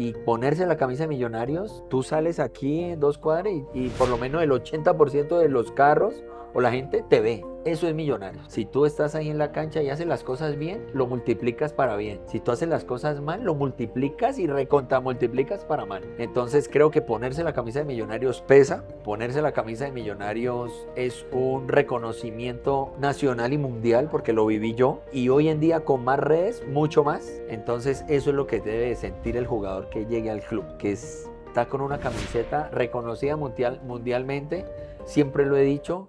y ponerse la camisa de Millonarios, tú sales aquí en 2 cuadras y por lo menos el 80% de los carros o la gente te ve. Eso es Millonarios. Si tú estás ahí en la cancha y haces las cosas bien, lo multiplicas para bien. Si tú haces las cosas mal, lo multiplicas y multiplicas para mal. Entonces creo que ponerse la camisa de Millonarios pesa. Ponerse la camisa de Millonarios es un reconocimiento nacional y mundial porque lo viví yo. Y hoy en día con más redes, mucho más. Entonces eso es lo que debe sentir el jugador que llegue al club, que está con una camiseta reconocida mundialmente. Siempre lo he dicho.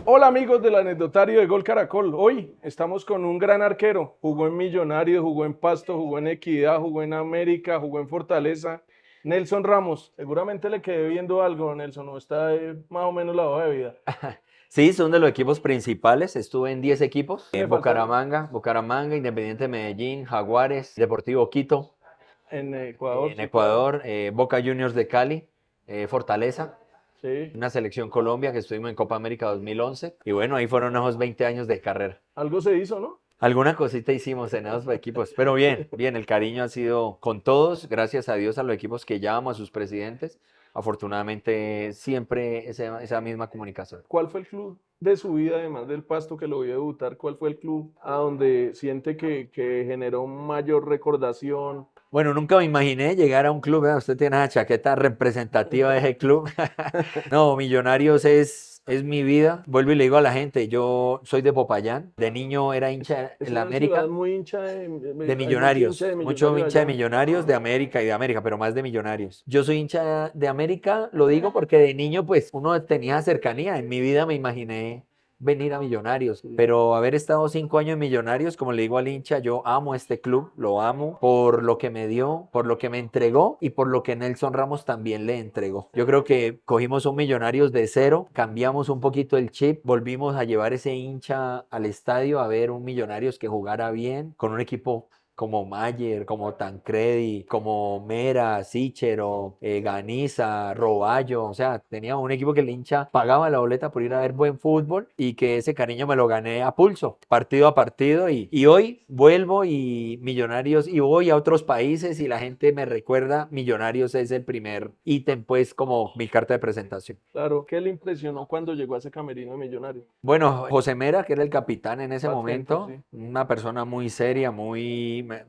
Hola amigos del anecdotario de Gol Caracol. Hoy estamos con un gran arquero. Jugó en Millonarios, jugó en Pasto, jugó en Equidad, jugó en América, jugó en Fortaleza. Nelson Ramos. Seguramente le quedé viendo algo, Nelson, ¿no? Está más o menos la hoja de vida. Sí, son de los equipos principales. Estuve en 10 equipos. Me Bucaramanga, Independiente Medellín, Jaguares, Deportivo Quito. En Ecuador. En Ecuador, Boca Juniors de Cali, Fortaleza. Sí. Una selección Colombia que estuvimos en Copa América 2011. Y bueno, ahí fueron esos 20 años de carrera. Algo se hizo, ¿no? Alguna cosita hicimos en esos equipos, pero bien, el cariño ha sido con todos, gracias a Dios a los equipos que llamo, a sus presidentes, afortunadamente siempre esa misma comunicación. ¿Cuál fue el club de su vida, además del Pasto que lo vio debutar? ¿Cuál fue el club a donde siente que generó mayor recordación? Bueno, nunca me imaginé llegar a un club, usted tiene esa chaqueta representativa de ese club. No, Millonarios es mi vida. Vuelvo y le digo a la gente, yo soy de Popayán, de niño era hincha Es en la una América. ciudad muy hincha De hay mucho Millonarios, mucho hincha de allá. Millonarios, de América y de América, pero más de Millonarios. Yo soy hincha de América, lo digo porque de niño pues uno tenía cercanía, en mi vida me imaginé venir a Millonarios, pero haber estado 5 años en Millonarios, como le digo al hincha, yo amo este club, lo amo por lo que me dio, por lo que me entregó y por lo que Nelson Ramos también le entregó. Yo creo que cogimos un Millonarios de cero, cambiamos un poquito el chip, volvimos a llevar ese hincha al estadio a ver un Millonarios que jugara bien, con un equipo como Mayer, como Tancredi, como Mera, Sichero, Ganiza, Roballo, o sea, tenía un equipo que el hincha pagaba la boleta por ir a ver buen fútbol y que ese cariño me lo gané a pulso, partido a partido y hoy vuelvo y Millonarios y voy a otros países y la gente me recuerda, Millonarios es el primer ítem pues como mi carta de presentación. Claro, ¿qué le impresionó cuando llegó a ese camerino de Millonarios? Bueno, José Mera, que era el capitán en ese Atento, momento, sí. una persona muy seria,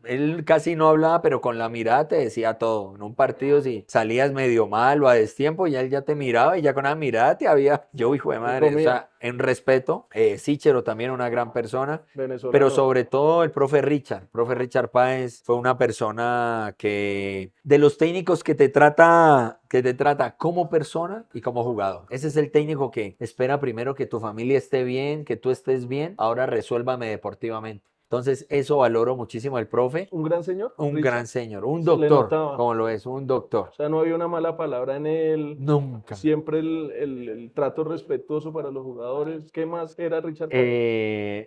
él casi no hablaba, pero con la mirada te decía todo. En un partido, si salías medio mal o a destiempo, ya él ya te miraba y ya con la mirada te había... Yo, hijo de madre, o sea, en respeto. Sichero también una gran persona, Venezolano. pero sobre todo el profe Richard Páez fue una persona que, de los técnicos que te trata como persona y como jugador. Ese es el técnico que espera primero que tu familia esté bien, que tú estés bien, ahora resuélvame deportivamente. Entonces, eso valoro muchísimo al profe. ¿Un gran señor? Un Richard. gran señor, un Se le doctor, notaba. como lo es, un doctor. O sea, no había una mala palabra en él. Nunca. Siempre el trato respetuoso para los jugadores. ¿Qué más era Richard?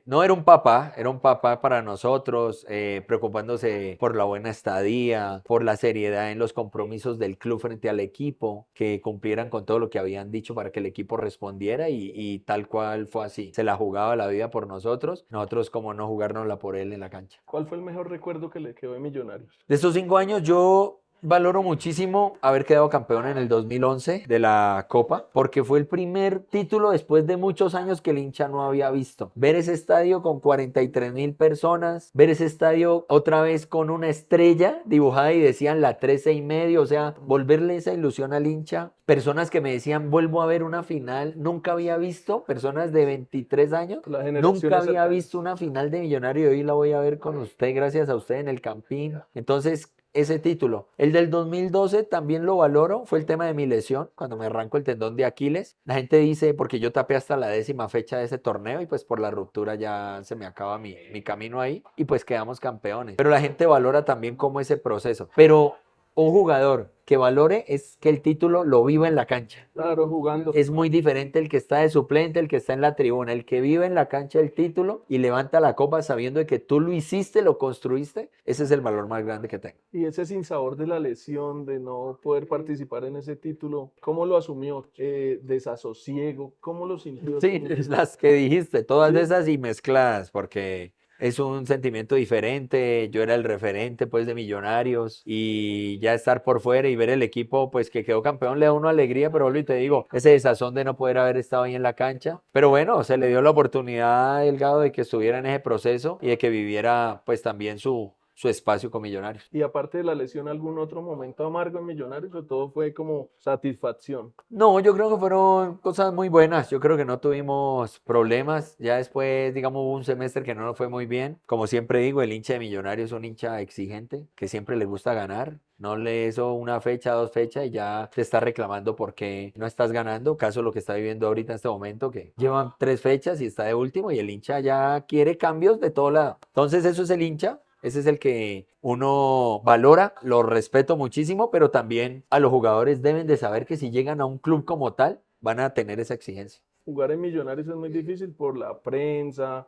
No, era un papá para nosotros, preocupándose por la buena estadía, por la seriedad en los compromisos del club frente al equipo, que cumplieran con todo lo que habían dicho para que el equipo respondiera y tal cual fue así. Se la jugaba la vida por nosotros como no jugárnosla por él en la cancha. ¿Cuál fue el mejor recuerdo que le quedó de Millonarios? De estos 5 años yo valoro muchísimo haber quedado campeón en el 2011 de la Copa, porque fue el primer título después de muchos años que el hincha no había visto. Ver ese estadio con 43.000 personas, ver ese estadio otra vez con una estrella dibujada y decían la 13.5, o sea, volverle esa ilusión al hincha. Personas que me decían, vuelvo a ver una final, nunca había visto, personas de 23 años, nunca había visto una final de Millonario y hoy la voy a ver con usted, gracias a usted en el Campín. Entonces, ese título. El del 2012 también lo valoro, fue el tema de mi lesión, cuando me arranco el tendón de Aquiles. La gente dice, porque yo tapé hasta la 10ª fecha de ese torneo y pues por la ruptura ya se me acaba mi camino ahí y pues quedamos campeones. Pero la gente valora también como ese proceso. Pero un jugador que valore es que el título lo viva en la cancha. Claro, jugando. Es muy diferente el que está de suplente, el que está en la tribuna, el que vive en la cancha el título y levanta la copa sabiendo de que tú lo hiciste, lo construiste, ese es el valor más grande que tengo. Y ese sinsabor de la lesión, de no poder participar en ese título, ¿cómo lo asumió? Desasosiego, ¿cómo lo sintió? Sí, las que dijiste, todas Sí. esas y mezcladas, porque es un sentimiento diferente. Yo era el referente pues de Millonarios y ya estar por fuera y ver el equipo pues que quedó campeón le da a uno alegría, pero vuelvo y te digo, ese desazón de no poder haber estado ahí en la cancha. Pero bueno, se le dio la oportunidad a Delgado de que estuviera en ese proceso y de que viviera pues también su espacio con Millonarios. Y aparte de la lesión, ¿algún otro momento amargo en Millonarios o todo fue como satisfacción? No, yo creo que fueron cosas muy buenas. Yo creo que no tuvimos problemas. Ya después, digamos, hubo un semestre que no nos fue muy bien. Como siempre digo, el hincha de Millonarios es un hincha exigente, que siempre le gusta ganar. No le hizo una fecha, dos fechas y ya te está reclamando porque no estás ganando. Caso lo que está viviendo ahorita en este momento, que llevan 3 fechas y está de último y el hincha ya quiere cambios de todo lado. Entonces eso es el hincha. Ese es el que uno valora, lo respeto muchísimo, pero también a los jugadores deben de saber que si llegan a un club como tal, van a tener esa exigencia. Jugar en Millonarios es muy difícil por la prensa,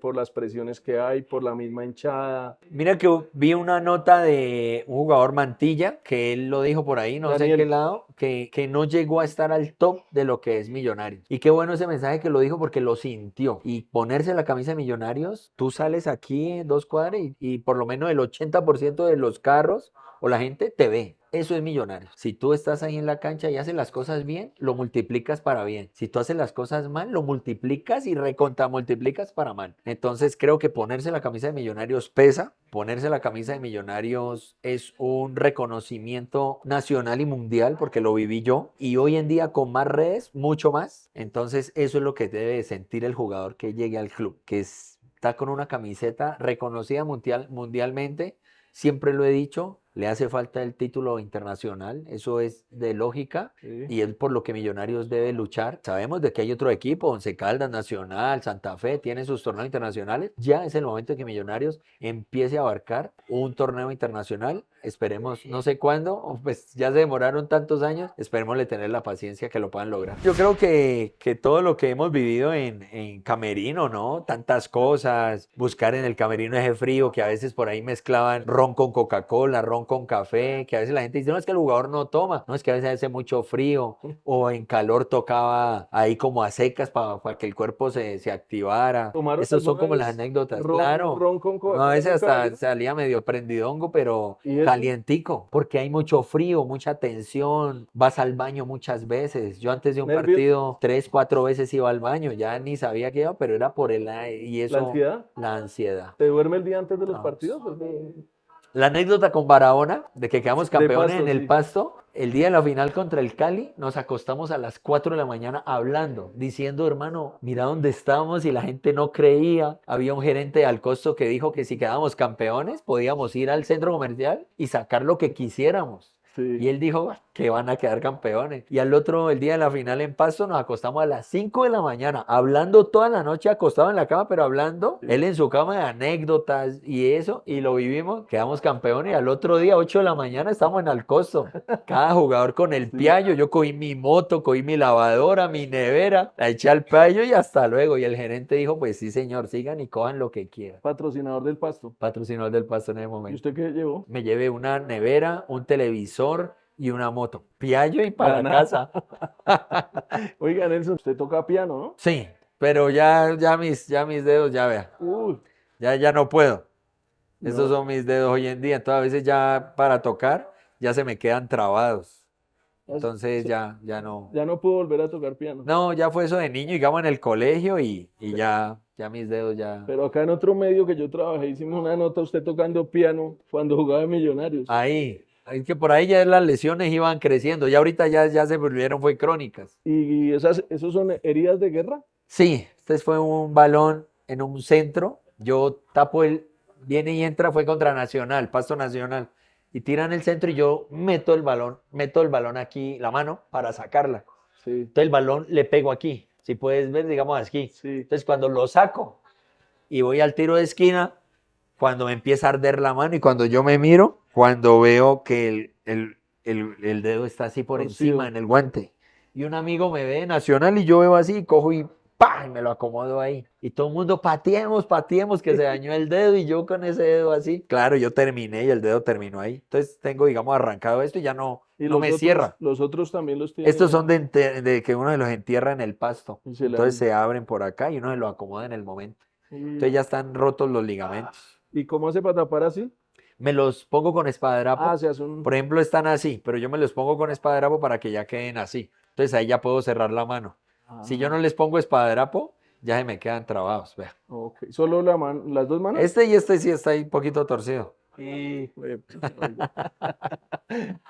por las presiones que hay, por la misma hinchada. Mira que vi una nota de un jugador Mantilla, que él lo dijo por ahí, no sé en Daniel. qué lado, que no llegó a estar al top de lo que es Millonarios. Y qué bueno ese mensaje que lo dijo porque lo sintió. Y ponerse la camisa de Millonarios, tú sales aquí en 2 cuadras y por lo menos el 80% de los carros o la gente te ve. Eso es Millonarios. Si tú estás ahí en la cancha y haces las cosas bien, lo multiplicas para bien. Si tú haces las cosas mal, lo multiplicas y recontamultiplicas para mal. Entonces creo que ponerse la camisa de Millonarios pesa. Ponerse la camisa de Millonarios es un reconocimiento nacional y mundial porque lo viví yo. Y hoy en día con más redes, mucho más. Entonces eso es lo que debe sentir el jugador que llegue al club, que está con una camiseta reconocida mundialmente. Siempre lo he dicho, le hace falta el título internacional, eso es de lógica Sí. y es por lo que Millonarios debe luchar. Sabemos de que hay otro equipo, Once Caldas, Nacional, Santa Fe, tienen sus torneos internacionales. Ya es el momento de que Millonarios empiece a abarcar un torneo internacional. Esperemos, no sé cuándo, pues ya se demoraron tantos años, esperémosle tener la paciencia que lo puedan lograr. Yo creo que todo lo que hemos vivido en Camerino, ¿no? Tantas cosas, buscar en el Camerino ese frío que a veces por ahí mezclaban ron con Coca-Cola, ron con café, que a veces la gente dice, no, es que el jugador no toma, no, es que a veces hace mucho frío, o en calor tocaba ahí como a secas para que el cuerpo se activara. ¿Tomaron Esas son alguna como las vez anécdotas, ron, claro. ron con Uno a veces Coca-Cola? hasta salía medio prendidongo, pero ¿Y eso? calientico, porque hay mucho frío, mucha tensión, vas al baño muchas veces. Yo antes de un ¿Nervios? partido 3, 4 veces iba al baño, ya ni sabía qué iba, pero era por el aire y ¿La eso, ansiedad? la ansiedad. ¿Te duerme el día antes de los No. partidos? La anécdota con Barahona, de que quedamos De campeones Pasto, en el sí. Pasto, el día de la final contra el Cali, nos acostamos a las 4 de la mañana hablando, diciendo, hermano, mira dónde estamos y la gente no creía. Había un gerente de Alcosto que dijo que si quedábamos campeones, podíamos ir al centro comercial y sacar lo que quisiéramos. Sí. Y él dijo que van a quedar campeones. Y el día de la final en Pasto, nos acostamos a las 5 de la mañana, hablando toda la noche acostado en la cama, pero hablando, Sí. él en su cama de anécdotas y eso, y lo vivimos, quedamos campeones. Y al otro día, 8 de la mañana, estamos en Alcosto. Cada jugador con el Sí. piallo, yo cogí mi moto, cogí mi lavadora, mi nevera, la eché al piallo y hasta luego. Y el gerente dijo, pues sí señor, sigan y cojan lo que quieran. Patrocinador del Pasto. Patrocinador del Pasto en ese ¿Y momento. usted qué llevó? Me llevé una nevera, un televisor y una moto. Piallo y para la Nada. casa. Oiga, Nelson, usted toca piano, ¿no? Sí, pero ya mis dedos, ya vea, Uy, ya no puedo. Estos no. son mis dedos hoy en día. Entonces a veces ya para tocar ya se me quedan trabados. Entonces ya no. Ya no puedo volver a tocar piano. No, ya fue eso de niño, digamos en el colegio y ya mis dedos ya. Pero acá en otro medio que yo trabajé, hicimos una nota usted tocando piano cuando jugaba en Millonarios. Ahí, es que por ahí ya las lesiones iban creciendo. Ya ahorita ya se volvieron, fue crónicas. ¿Y esos son heridas de guerra? Sí, este fue un balón en un centro. Yo tapo viene y entra, fue contra Nacional, Pasto Nacional. Y tiran el centro y yo meto el balón aquí, la mano, para sacarla. Sí, Entonces el balón le pego aquí. Si puedes ver, digamos aquí. sí. Entonces cuando lo saco y voy al tiro de esquina, cuando me empieza a arder la mano y cuando yo me miro, cuando veo que el dedo está así por Torcido. encima en el guante. Y un amigo me ve de Nacional y yo veo así, y cojo y ¡pah! Y me lo acomodo ahí. Y todo el mundo pateemos, que se dañó el dedo y yo con ese dedo así. Claro, yo terminé y el dedo terminó ahí. Entonces tengo, digamos, arrancado esto y ya no Y me otros, cierra. los otros también los tienen. Estos son de que uno de los entierra en el pasto. Y se le Entonces abren. se abren por acá y uno se lo acomoda en el momento. Entonces ya están rotos los ligamentos. ¿Y cómo hace para tapar así? Me los pongo con espadadrapo. Ah, se hace un... Por ejemplo, están así, pero yo me los pongo con espadadrapo para que ya queden así. Entonces ahí ya puedo cerrar la mano. Si yo no les pongo espadadrapo, ya se me quedan trabados. Vea. Ok, ¿solo las dos manos? Este y este sí está ahí un poquito torcido.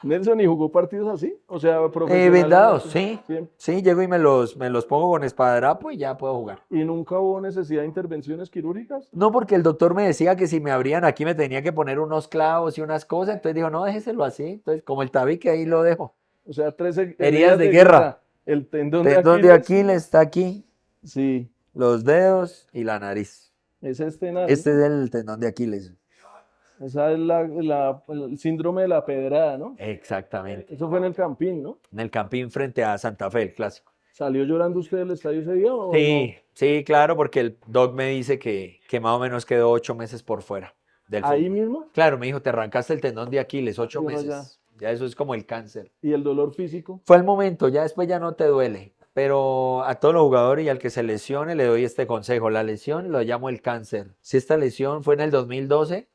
Nelson, ¿y jugó partidos así? O sea, profesionalmente. Vendados, sí. Siempre. Sí, llego y me los pongo con espadadrapo y ya puedo jugar. ¿Y nunca hubo necesidad de intervenciones quirúrgicas? No, porque el doctor me decía que si me abrían aquí me tenía que poner unos clavos y unas cosas. Entonces dijo, no, déjeselo así. Entonces, como el tabique ahí lo dejo. O sea, tres Heridas de guerra. El tendón Tendón de de Aquiles. Aquiles está aquí, Sí, los dedos y la nariz. es nada. Este es el tendón de Aquiles. Esa es el síndrome de la pedrada, ¿no? Exactamente. Eso fue en el Campín, ¿no? En el Campín frente a Santa Fe, el clásico. ¿Salió llorando usted del estadio ese día o Sí, sí, claro, porque el doc me dice que más o menos quedó 8 meses por fuera del no? ¿Ahí fútbol. mismo? Claro, me dijo, te arrancaste el tendón de Aquiles, 8 Bueno, meses. Ya eso es como el cáncer. ¿Y el dolor físico? Fue el momento, ya después ya no te duele. Pero a todos los jugadores y al que se lesione le doy este consejo. La lesión lo llamo el cáncer. Si esta lesión fue en el 2012,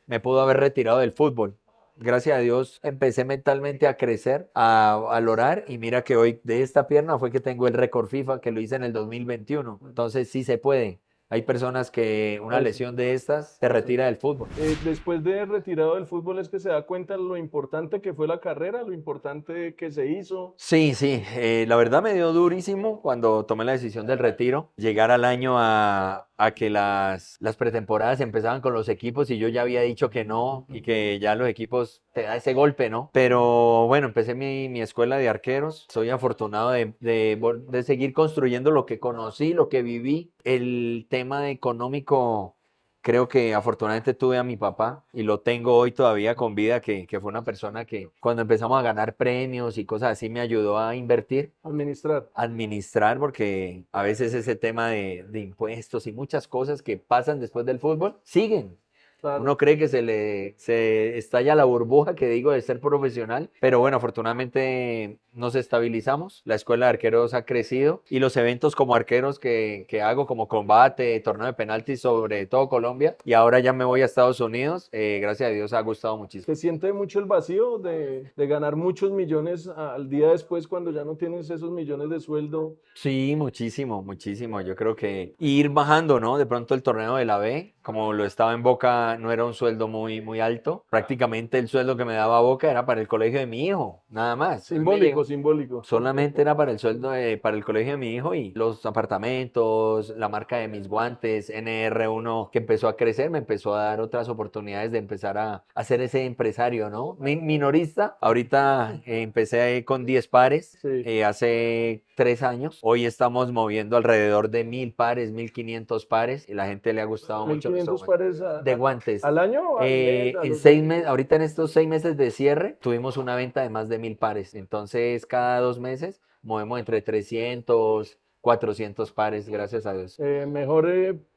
me pudo haber retirado del fútbol. Gracias a Dios empecé mentalmente a crecer, a lograr y mira que hoy de esta pierna fue que tengo el récord FIFA que lo hice en el 2021. Entonces sí se puede. Hay personas que una lesión de estas te retira del fútbol. Después de retirado del fútbol es que se da cuenta lo importante que fue la carrera, lo importante que se hizo. Sí, sí, la verdad me dio durísimo cuando tomé la decisión del retiro, llegar al año a que las pretemporadas empezaban con los equipos y yo ya había dicho que no y que ya los equipos te da ese golpe, ¿no? Pero bueno, empecé mi escuela de arqueros, soy afortunado de seguir construyendo lo que conocí, lo que viví, el tema económico. Creo que afortunadamente tuve a mi papá y lo tengo hoy todavía con vida, que fue una persona que cuando empezamos a ganar premios y cosas así me ayudó a invertir, Administrar. administrar, porque a veces ese tema de impuestos y muchas cosas que pasan después del fútbol siguen. Claro. Uno cree que se estalla la burbuja que digo de ser profesional, pero bueno, afortunadamente nos estabilizamos, la escuela de arqueros ha crecido y los eventos como arqueros que hago como combate, torneo de penaltis sobre todo Colombia y ahora ya me voy a Estados Unidos, gracias a Dios ha gustado muchísimo. ¿Se siente mucho el vacío de ganar muchos millones al día después cuando ya no tienes esos millones de sueldo? Sí, muchísimo, muchísimo. Yo creo que ir bajando, ¿no? De pronto el torneo de la B, como lo estaba en Boca, no era un sueldo muy, muy alto. Prácticamente el sueldo que me daba Boca era para el colegio de mi hijo, nada más. Simbólico, simbólico. Solamente era para el sueldo para el colegio de mi hijo y los apartamentos, la marca de mis guantes, NR1, que empezó a crecer, me empezó a dar otras oportunidades de empezar a ser ese empresario, ¿no? Minorista. Ahorita empecé con 10 pares, Sí. hace 3 años. Hoy estamos moviendo alrededor de 1000 pares, 1500 pares y la gente le ha gustado mucho. 1500 pares De guantes. al año. O al mes, En 6 meses, ahorita en estos 6 meses de cierre, tuvimos una venta de más de 1000 pares. Entonces, cada 2 meses movemos entre 300, 400 pares, gracias a Dios. ¿Mejor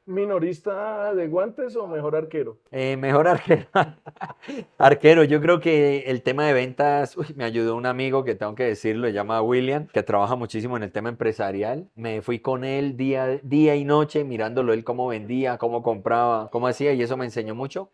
minorista de guantes o mejor arquero? Mejor arquero. Arquero, yo creo que el tema de ventas, me ayudó un amigo que tengo que decirlo, se llama William, que trabaja muchísimo en el tema empresarial. Me fui con él día y noche mirándolo él cómo vendía, cómo compraba, cómo hacía y eso me enseñó mucho.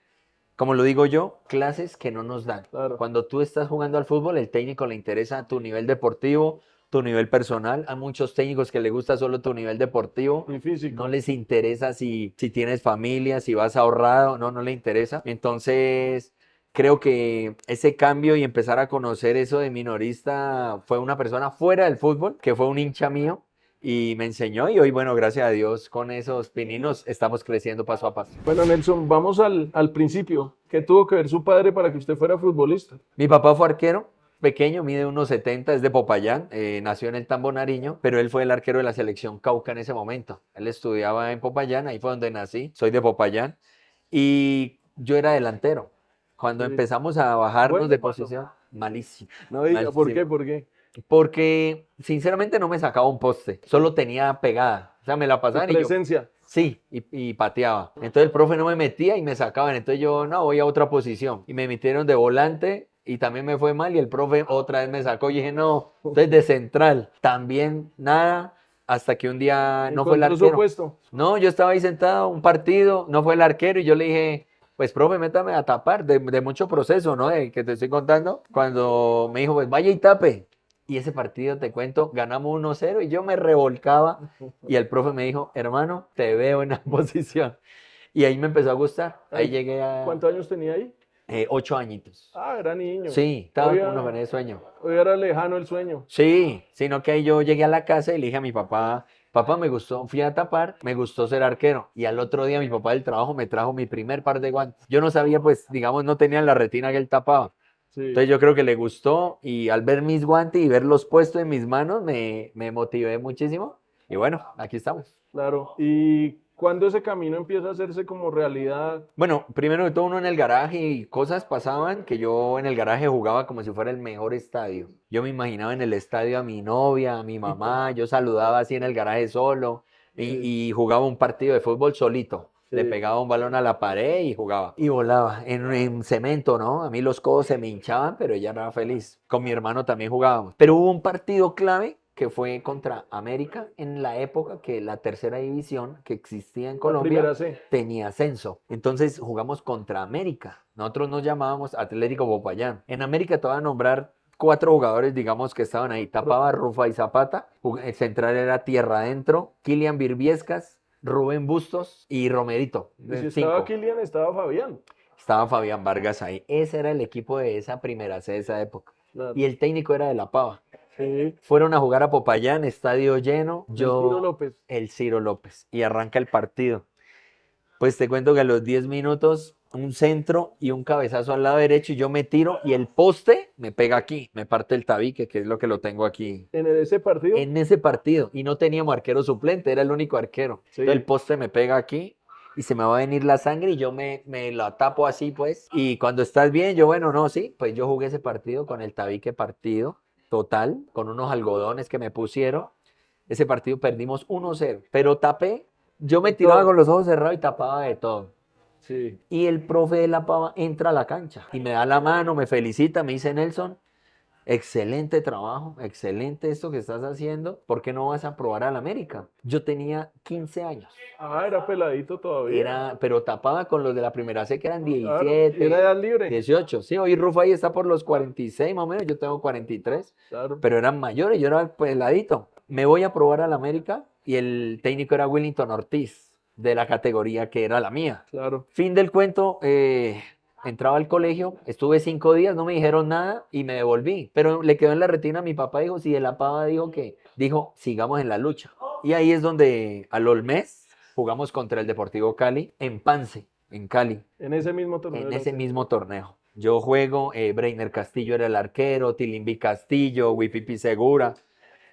Como lo digo yo, clases que no nos dan. Claro. Cuando tú estás jugando al fútbol, el técnico le interesa tu nivel deportivo, tu nivel personal. Hay muchos técnicos que les gusta solo tu nivel deportivo. Y físico. No les interesa si tienes familia, si vas ahorrado, no le interesa. Entonces, creo que ese cambio y empezar a conocer eso de minorista fue una persona fuera del fútbol, que fue un hincha mío. Y me enseñó y hoy, bueno, gracias a Dios, con esos pininos estamos creciendo paso a paso. Bueno, Nelson, vamos al principio. ¿Qué tuvo que ver su padre para que usted fuera futbolista? Mi papá fue arquero, pequeño, mide 1,70, es de Popayán, nació en el Tambo Nariño, pero él fue el arquero de la selección Cauca en ese momento. Él estudiaba en Popayán, ahí fue donde nací, soy de Popayán, y yo era delantero. Cuando Sí. empezamos a bajarnos Bueno, de posición, malísimo. No diga, ¿por Malísimo. qué? ¿Por qué? Porque sinceramente no me sacaba un poste, solo tenía pegada. O sea, me la pasaban y yo, Presencia. sí, y pateaba. Entonces el profe no me metía y me sacaban. Entonces yo, no, voy a otra posición. Y me metieron de volante y también me fue mal y el profe otra vez me sacó y dije, no, entonces de central. También nada. hasta que un día no fue el Encontró su arquero. puesto. No, yo estaba ahí sentado, un partido, no fue el arquero y yo le dije, pues profe, métame a tapar, de mucho proceso, ¿no? De que te estoy contando. Cuando me dijo, pues vaya y tape. Y ese partido, te cuento, ganamos 1-0 y yo me revolcaba y el profe me dijo, hermano, te veo en la posición. Y ahí me empezó a gustar. Ahí Ay, llegué a ¿cuántos años tenía ahí? 8 añitos. Ah, era niño. Sí, estaba Hoy, como con ese sueño. hoy era lejano el sueño. Sí, sino que ahí yo llegué a la casa y le dije a mi papá, papá, me gustó, fui a tapar, me gustó ser arquero. Y al otro día mi papá del trabajo me trajo mi primer par de guantes. Yo no sabía, pues, digamos, no tenía la retina que él tapaba. Sí, Entonces yo creo que le gustó y al ver mis guantes y verlos puestos en mis manos me motivé muchísimo. Y bueno, aquí estamos. claro. ¿Y cuándo ese camino empieza a hacerse como realidad? Bueno, primero de todo uno en el garaje y cosas pasaban que yo en el garaje jugaba como si fuera el mejor estadio. Yo me imaginaba en el estadio a mi novia, a mi mamá, yo saludaba así en el garaje solo y jugaba un partido de fútbol solito. Le Sí. pegaba un balón a la pared y jugaba. Y volaba en cemento, ¿no? A mí los codos se me hinchaban, pero ella era feliz. Con mi hermano también jugábamos. Pero hubo un partido clave que fue contra América en la época que la tercera división que existía en La Colombia primera C. tenía ascenso. Entonces jugamos contra América. Nosotros nos llamábamos Atlético Popayán. En América te voy a nombrar 4 jugadores, digamos, que estaban ahí. Tapaba Rufa y Zapata. El central era Tierra Adentro. Kylian Virviescas, Rubén Bustos y Romerito. Y si estaba 5. Kylian, estaba Fabián. Estaba Fabián Vargas ahí. Ese era el equipo de esa primera C de esa época. Claro. Y el técnico era de La Pava. Sí. Fueron a jugar a Popayán, estadio lleno. El Ciro López. El Ciro López. Y arranca el partido. Pues te cuento que a los 10 minutos, un centro y un cabezazo al lado derecho y yo me tiro y el poste me pega aquí, me parte el tabique, que es lo que lo tengo aquí. Ese partido. En ese partido. Y no teníamos arquero suplente, era el único arquero. Sí. Entonces el poste me pega aquí y se me va a venir la sangre y yo me la tapo así, pues. Y cuando estás bien, yo, bueno, no, sí, pues yo jugué ese partido con el tabique partido, total, con unos algodones que me pusieron. Ese partido perdimos 1-0, pero tapé, yo me tiraba Todo. con los ojos cerrados y tapaba de todo. Sí. Y el profe de La Pava entra a la cancha y me da la mano, me felicita, me dice Nelson, excelente trabajo, excelente esto que estás haciendo, ¿por qué no vas a probar al América? Yo tenía 15 años, Ah, era peladito todavía. pero tapaba con los de la primera C que eran Claro, 17, era edad libre. 18. Sí, hoy Rufo ahí está por los 46 más o menos, yo tengo 43, Claro. pero eran mayores, yo era peladito. Me voy a probar al América y el técnico era Willington Ortiz, de la categoría que era la mía. Claro. Fin del cuento, entraba al colegio, estuve 5 días, no me dijeron nada y me devolví. Pero le quedó en la retina a mi papá, dijo, si de La Pava dijo, sigamos en la lucha. Y ahí es donde al mes jugamos contra el Deportivo Cali en Pance, en Cali, En ese mismo torneo. en de la ese C. mismo torneo. Yo juego, Breiner Castillo era el arquero, Tilimbi Castillo, Wipipi Segura.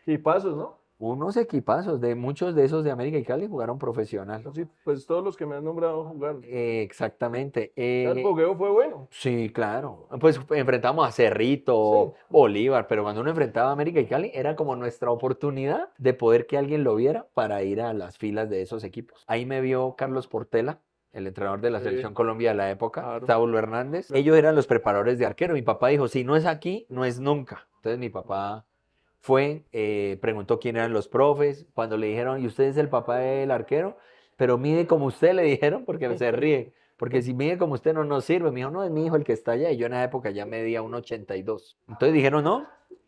Y pasos, ¿no? Unos equipazos, de muchos de esos de América y Cali jugaron profesional. Sí, pues todos los que me han nombrado jugaron. Exactamente. El fogueo fue bueno. Sí, claro. Pues enfrentamos a Cerrito, Sí. Bolívar, pero cuando uno enfrentaba a América y Cali era como nuestra oportunidad de poder que alguien lo viera para ir a las filas de esos equipos. Ahí me vio Carlos Portela, el entrenador de la Sí. Selección Colombia de la época, Claro. Saulo Hernández. Ellos eran los preparadores de arquero. Mi papá dijo, si no es aquí, no es nunca. Entonces mi papá fue, preguntó quién eran los profes. Cuando le dijeron, ¿y usted es el papá del arquero? Pero mide como usted, le dijeron, porque se ríe. Porque si mide como usted no nos sirve. Me dijo, no, es mi hijo el que está allá. Y yo en esa época ya medía 1,82. Entonces dijeron, no,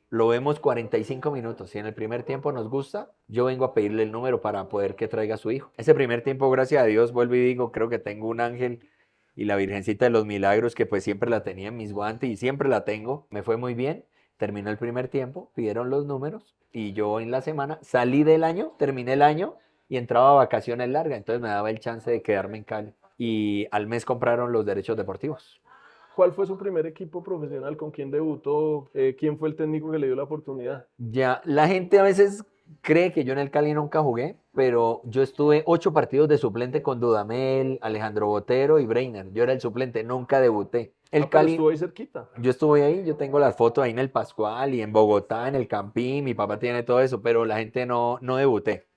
lo vemos 45 minutos. Si en el primer tiempo nos gusta, yo vengo a pedirle el número para poder que traiga a su hijo. Ese primer tiempo, gracias a Dios, vuelvo y digo, creo que tengo un ángel y la Virgencita de los Milagros, que pues siempre la tenía en mis guantes y siempre la tengo. Me fue muy bien. Terminó el primer tiempo, pidieron los números y yo en la semana salí del año, terminé el año y entraba a vacaciones largas, entonces me daba el chance de quedarme en Cali. Y al mes compraron los derechos deportivos. ¿Cuál fue su primer equipo profesional? ¿Con quién debutó? ¿Quién fue el técnico que le dio la oportunidad? Ya, la gente a veces cree que yo en el Cali nunca jugué, pero yo estuve 8 partidos de suplente con Dudamel, Alejandro Botero y Breiner. Yo era el suplente, nunca debuté. El Pero Cali, estuvo ahí cerquita. yo estuve ahí, yo tengo las fotos ahí en el Pascual y en Bogotá, en el Campín, mi papá tiene todo eso, pero la gente no debuté.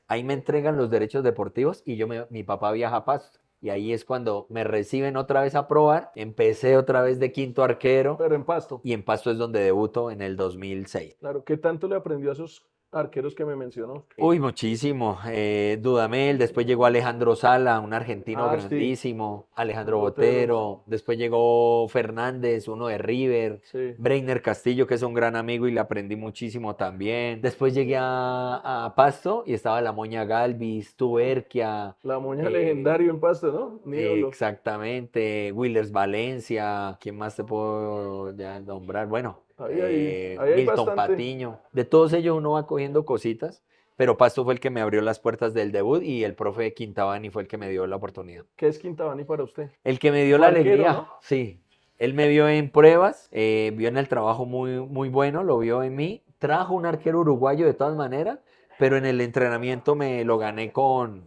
Ahí me entregan los derechos deportivos y mi papá viaja a Pasto. Y ahí es cuando me reciben otra vez a probar. Empecé otra vez de quinto arquero Pero en Pasto. y en Pasto es donde debuto en el 2006. Claro, ¿qué tanto le aprendió a esos arqueros que me mencionó. Uy, muchísimo. Dudamel, después llegó Alejandro Sala, un argentino Ah, sí, grandísimo. Alejandro Boteros, Botero. Después llegó Fernández, uno de River. sí. Breiner Castillo, que es un gran amigo y le aprendí muchísimo también. Después llegué a Pasto y estaba la Moña Galvis, Tuberquia. La moña eh, legendario en Pasto, ¿no? Un ídolo. exactamente. Willers Valencia. ¿Quién más te puedo ya nombrar? Bueno, Ahí hay Milton bastante. Patiño. De todos ellos uno va cogiendo cositas, pero Pasto fue el que me abrió las puertas del debut y el profe Quintabani fue el que me dio la oportunidad. ¿Qué es Quintabani para usted? El que me dio Fue la arquero, alegría, ¿no? sí. Él me vio en pruebas, vio en el trabajo muy, muy bueno, lo vio en mí. Trajo un arquero uruguayo de todas maneras, pero en el entrenamiento me lo gané con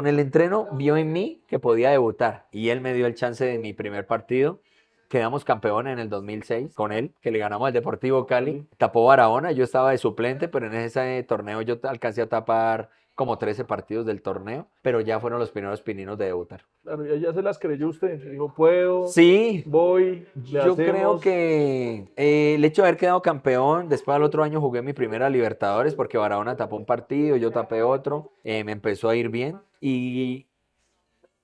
el entreno. Vio en mí que podía debutar y él me dio el chance de mi primer partido. Quedamos campeones en el 2006 con él, que le ganamos al Deportivo Cali. Sí. Tapó Barahona, yo estaba de suplente, pero en ese torneo yo alcancé a tapar como 13 partidos del torneo, pero ya fueron los primeros pininos de debutar. Claro, ya se las creyó usted. Dijo, puedo, Sí, voy, le yo creo hacemos. que el hecho de haber quedado campeón, después al otro año jugué mi primera Libertadores porque Barahona tapó un partido, yo tapé otro, me empezó a ir bien y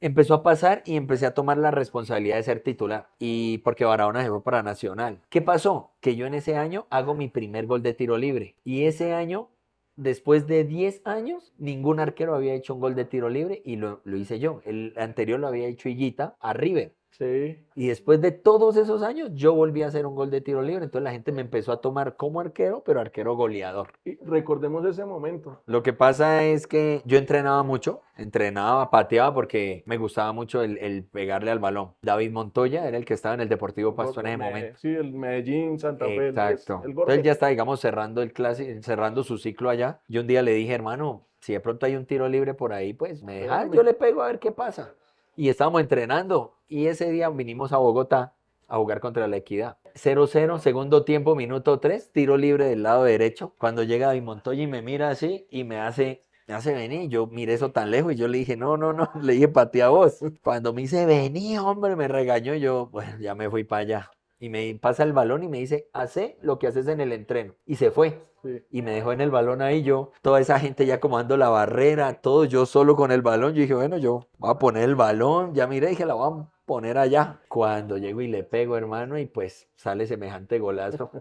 empezó a pasar y empecé a tomar la responsabilidad de ser titular y porque Barahona se fue para Nacional. ¿Qué pasó? Que yo en ese año hago mi primer gol de tiro libre y ese año, después de 10 años, ningún arquero había hecho un gol de tiro libre y lo hice yo. El anterior lo había hecho Higuita a River. Sí. Y después de todos esos años, yo volví a hacer un gol de tiro libre. Entonces la gente me empezó a tomar como arquero, pero arquero goleador. Y recordemos ese momento. Lo que pasa es que yo entrenaba mucho, entrenaba, pateaba porque me gustaba mucho el pegarle al balón. David Montoya era el que estaba en el Deportivo Pasto en ese momento. Sí, el Medellín, Santa Fe, Exacto. el Entonces gordo. él ya está, digamos, cerrando el clase, cerrando su ciclo allá. Yo un día le dije, hermano, si de pronto hay un tiro libre por ahí, pues me dejas, Pégame. yo le pego a ver qué pasa. Y estábamos entrenando. Y ese día vinimos a Bogotá a jugar contra la Equidad. 0-0, segundo tiempo, minuto 3, tiro libre del lado derecho. Cuando llega David Montoya y me mira así y me hace venir. Yo miré eso tan lejos y yo le dije, no, no, no, le dije, patea vos. Cuando me dice, vení, hombre, me regañó. Yo, bueno, ya me fui para allá. Y me pasa el balón y me dice, hace lo que haces en el entreno. Y se fue. Sí. Y me dejó en el balón ahí yo, toda esa gente ya comando la barrera, todo yo solo con el balón. Yo dije, bueno, yo voy a poner el balón. Ya miré, dije, la voy a poner allá. Cuando llego y le pego, hermano, y pues sale semejante golazo.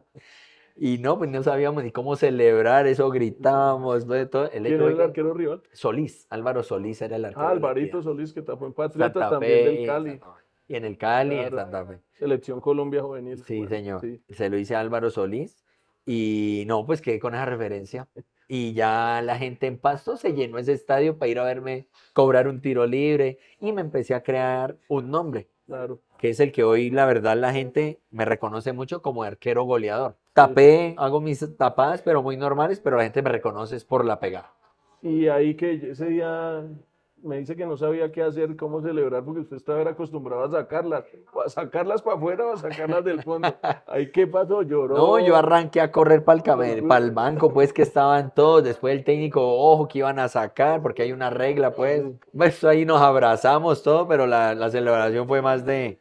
Y no, pues no sabíamos ni cómo celebrar, eso gritábamos, de todo. El ¿Quién hecho era fue el que arquero rival? Solís, Álvaro Solís era el arquero de la Alvarito Equidad. Solís, que tapó en Patriotas Santa también del Fe, Cali. y en el Cali, en Claro. Santa Fe. Selección Colombia Juvenil. Sí, Bueno, señor. sí. Se lo hice a Álvaro Solís y no, pues quedé con esa referencia. Y ya la gente en Pasto se llenó ese estadio para ir a verme cobrar un tiro libre y me empecé a crear un nombre, Claro. que es el que hoy la verdad la gente me reconoce mucho como arquero goleador. Sí. Tapé, hago mis tapadas, pero muy normales, pero la gente me reconoce es por la pegada. Y ahí que ese día me dice que no sabía qué hacer, cómo celebrar, porque usted estaba era acostumbrado a sacarlas para afuera o a sacarlas del fondo. Ahí qué pasó, No, yo lloró. arranqué a correr para el banco, pues que estaban todos. Después el técnico, ojo, que iban a sacar, porque hay una regla, pues. Pues ahí nos abrazamos todo, pero la celebración fue más de